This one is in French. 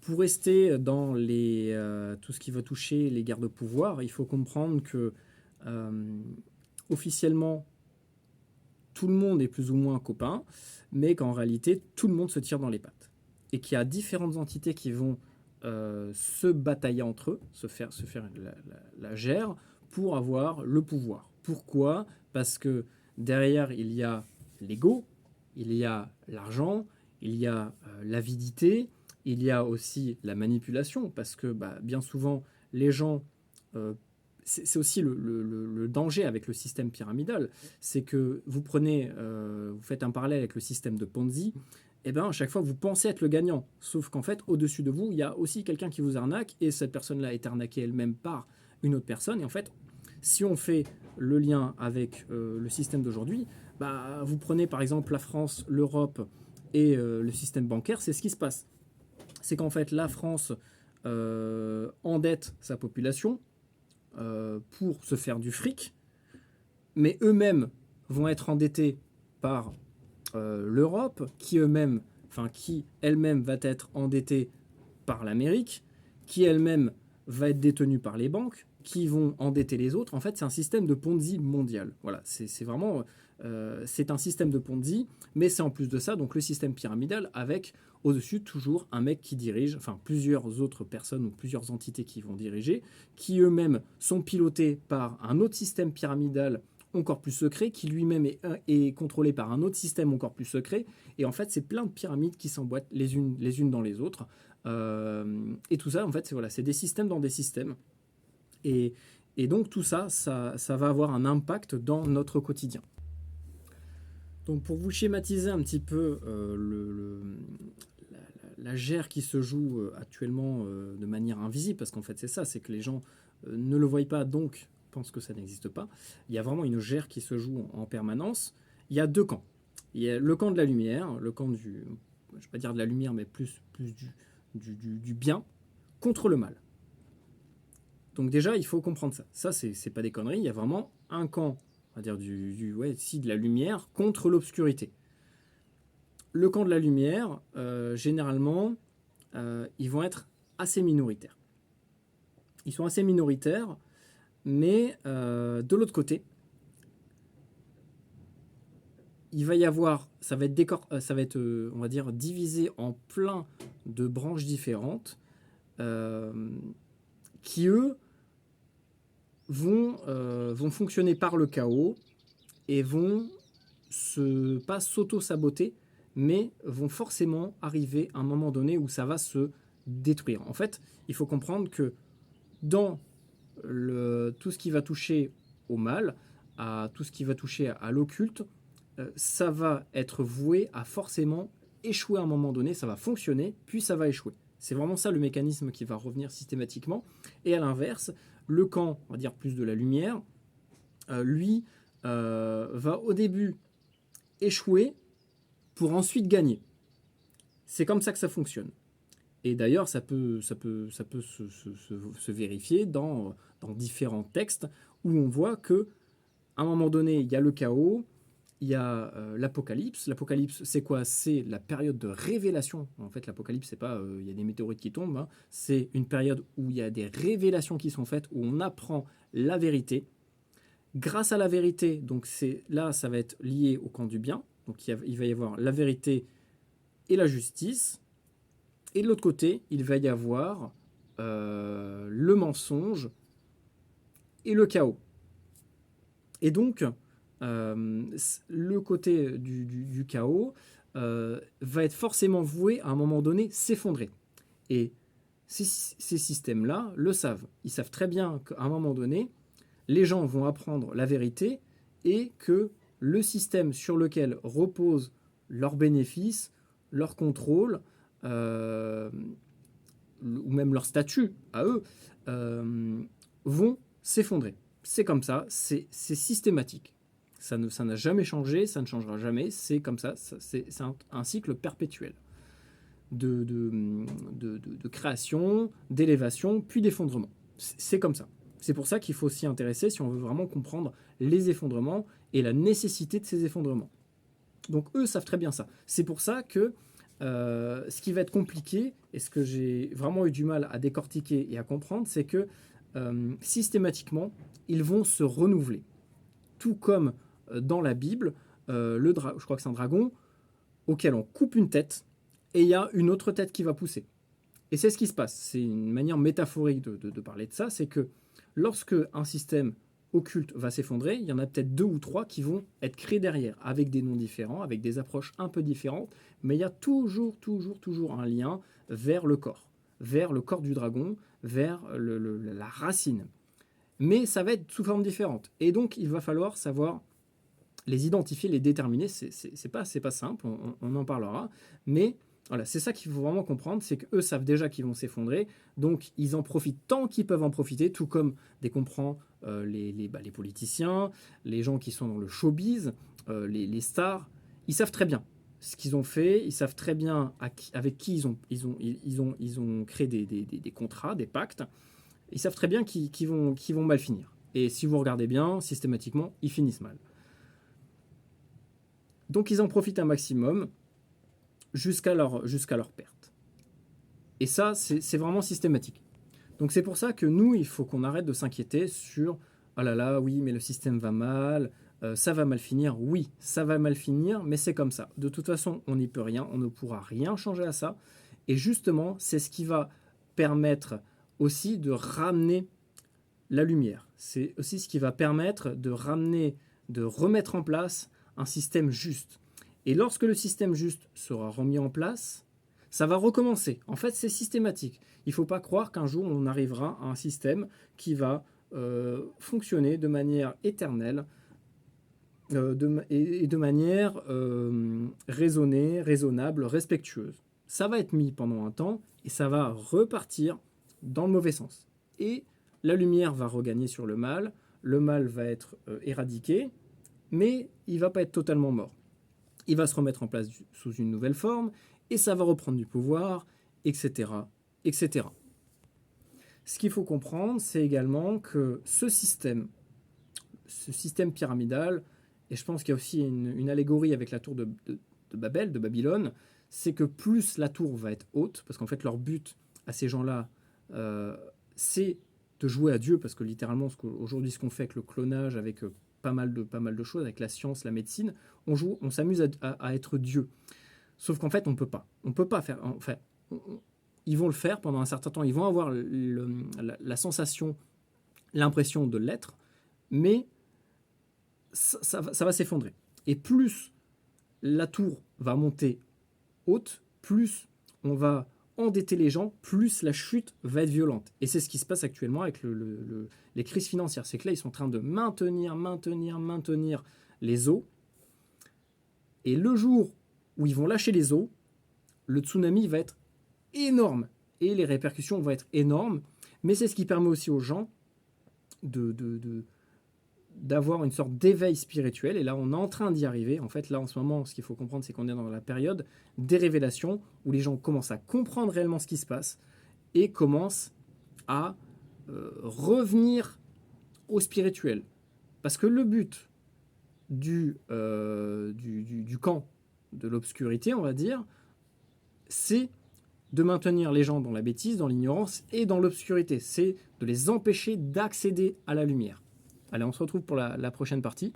Pour rester dans tout ce qui va toucher les guerres de pouvoir, il faut comprendre que euh, officiellement, tout le monde est plus ou moins copain, mais qu'en réalité, tout le monde se tire dans les pattes. Et qu'il y a différentes entités qui vont se batailler entre eux, se faire la gère pour avoir le pouvoir. Pourquoi? Parce que derrière, il y a l'ego, il y a l'argent, il y a l'avidité, il y a aussi la manipulation, parce que bien souvent, les gens c'est aussi le danger avec le système pyramidal, c'est que vous faites un parallèle avec le système de Ponzi, et bien à chaque fois vous pensez être le gagnant, sauf qu'en fait au-dessus de vous il y a aussi quelqu'un qui vous arnaque et cette personne-là est arnaquée elle-même par une autre personne. Et en fait, si on fait le lien avec le système d'aujourd'hui, vous prenez par exemple la France, l'Europe et le système bancaire, c'est ce qui se passe. C'est qu'en fait la France endette sa population pour se faire du fric, mais eux-mêmes vont être endettés par l'Europe, qui elle-même va être endettée par l'Amérique, qui elle-même va être détenue par les banques, qui vont endetter les autres. En fait, c'est un système de Ponzi mondial. Voilà, c'est vraiment c'est un système de Ponzi, mais c'est en plus de ça donc le système pyramidal avec au-dessus toujours un mec qui dirige, enfin plusieurs autres personnes ou plusieurs entités qui vont diriger, qui eux-mêmes sont pilotés par un autre système pyramidal encore plus secret, qui lui-même est contrôlé par un autre système encore plus secret. Et en fait, c'est plein de pyramides qui s'emboîtent les unes dans les autres. Et tout ça, en fait, c'est des systèmes dans des systèmes. Et, et donc tout ça, ça va avoir un impact dans notre quotidien. Donc pour vous schématiser un petit peu la gère qui se joue actuellement de manière invisible, parce qu'en fait c'est ça, c'est que les gens ne le voient pas, donc pensent que ça n'existe pas. Il y a vraiment une gère qui se joue en permanence. Il y a deux camps. Il y a le camp de la lumière, le camp je ne vais pas dire de la lumière, mais plus du bien, contre le mal. Donc déjà, il faut comprendre ça. Ça, c'est pas des conneries. Il y a vraiment un camp, on va dire de la lumière contre l'obscurité. Le camp de la lumière, généralement, ils vont être assez minoritaires. Ils sont assez minoritaires, mais de l'autre côté, il va y avoir, ça va être, on va dire, divisé en plein de branches différentes, euh, qui eux vont fonctionner par le chaos et vont pas s'auto-saboter, mais vont forcément arriver à un moment donné où ça va se détruire. En fait, il faut comprendre que dans tout ce qui va toucher au mal, à tout ce qui va toucher à l'occulte, ça va être voué à forcément échouer à un moment donné, ça va fonctionner, puis ça va échouer. C'est vraiment ça le mécanisme qui va revenir systématiquement. Et à l'inverse, le camp, on va dire plus de la lumière, lui, va au début échouer pour ensuite gagner. C'est comme ça que ça fonctionne. Et d'ailleurs, ça peut se vérifier dans différents textes où on voit que à un moment donné, il y a le chaos, il y a l'apocalypse. L'apocalypse, c'est quoi? C'est la période de révélation. En fait, l'apocalypse, c'est pas il y a des météorites qui tombent. Hein. C'est une période où il y a des révélations qui sont faites, où on apprend la vérité. Grâce à la vérité, donc là, ça va être lié au camp du bien. Donc il va y avoir la vérité et la justice. Et de l'autre côté, il va y avoir le mensonge et le chaos. Et donc, le côté du chaos va être forcément voué à un moment donné s'effondrer. Et ces systèmes-là le savent. Ils savent très bien qu'à un moment donné, les gens vont apprendre la vérité et que le système sur lequel repose leurs bénéfices, leur contrôle, euh, ou même leur statut à eux, vont s'effondrer. C'est comme ça, c'est systématique. Ça n'a jamais changé, ça ne changera jamais, c'est comme ça, c'est un cycle perpétuel de création, d'élévation, puis d'effondrement. C'est comme ça. C'est pour ça qu'il faut s'y intéresser si on veut vraiment comprendre les effondrements et la nécessité de ces effondrements. Donc eux savent très bien ça. C'est pour ça que ce qui va être compliqué, et ce que j'ai vraiment eu du mal à décortiquer et à comprendre, c'est que systématiquement, ils vont se renouveler. Tout comme dans la Bible, je crois que c'est un dragon, auquel on coupe une tête, et il y a une autre tête qui va pousser. Et c'est ce qui se passe. C'est une manière métaphorique de parler de ça, c'est que lorsque un système occulte va s'effondrer, il y en a peut-être 2 ou 3 qui vont être créés derrière, avec des noms différents, avec des approches un peu différentes, mais il y a toujours un lien vers le corps du dragon, vers la racine. Mais ça va être sous forme différente. Et donc, il va falloir savoir les identifier, les déterminer. C'est pas simple, on en parlera. Mais voilà, c'est ça qu'il faut vraiment comprendre, c'est qu'eux savent déjà qu'ils vont s'effondrer, donc ils en profitent tant qu'ils peuvent en profiter, tout comme dès qu'on prend les politiciens, les gens qui sont dans le showbiz, les stars, ils savent très bien ce qu'ils ont fait, ils savent très bien avec qui ils ont créé des contrats, des pactes, ils savent très bien qu'ils vont mal finir. Et si vous regardez bien, systématiquement, ils finissent mal. Donc ils en profitent un maximum jusqu'à leur perte. Et ça, c'est vraiment systématique. Donc c'est pour ça que nous, il faut qu'on arrête de s'inquiéter sur « Ah là là, oui, mais le système va mal, ça va mal finir. » Oui, ça va mal finir, mais c'est comme ça. De toute façon, on n'y peut rien, on ne pourra rien changer à ça. Et justement, c'est ce qui va permettre aussi de ramener la lumière. C'est aussi ce qui va permettre de remettre en place un système juste. Et lorsque le système juste sera remis en place, ça va recommencer. En fait, c'est systématique. Il ne faut pas croire qu'un jour, on arrivera à un système qui va fonctionner de manière éternelle et de manière raisonnée, raisonnable, respectueuse. Ça va être mis pendant un temps et ça va repartir dans le mauvais sens. Et la lumière va regagner sur le mal va être éradiqué, mais il ne va pas être totalement mort. Il va se remettre en place sous une nouvelle forme, et ça va reprendre du pouvoir, etc. etc. Ce qu'il faut comprendre, c'est également que ce système pyramidal, et je pense qu'il y a aussi une allégorie avec la tour de Babel, de Babylone, c'est que plus la tour va être haute, parce qu'en fait leur but à ces gens-là, c'est de jouer à Dieu, parce que littéralement, aujourd'hui, ce qu'on fait avec le clonage, avec pas mal de choses, avec la science, la médecine, on s'amuse à être Dieu. Sauf qu'en fait, on peut pas faire. Enfin, ils vont le faire pendant un certain temps. Ils vont avoir la sensation, l'impression de l'être, mais ça va s'effondrer. Et plus la tour va monter haute, plus on va endetter les gens, plus la chute va être violente. Et c'est ce qui se passe actuellement avec les crises financières. C'est que là, ils sont en train de maintenir les eaux. Et le jour où ils vont lâcher les eaux, le tsunami va être énorme. Et les répercussions vont être énormes. Mais c'est ce qui permet aussi aux gens d'avoir une sorte d'éveil spirituel. Et là, on est en train d'y arriver. En fait, là, en ce moment, ce qu'il faut comprendre, c'est qu'on est dans la période des révélations où les gens commencent à comprendre réellement ce qui se passe et commencent à revenir au spirituel. Parce que le but du camp de l'obscurité, on va dire, c'est de maintenir les gens dans la bêtise, dans l'ignorance et dans l'obscurité. C'est de les empêcher d'accéder à la lumière. Allez, on se retrouve pour la prochaine partie.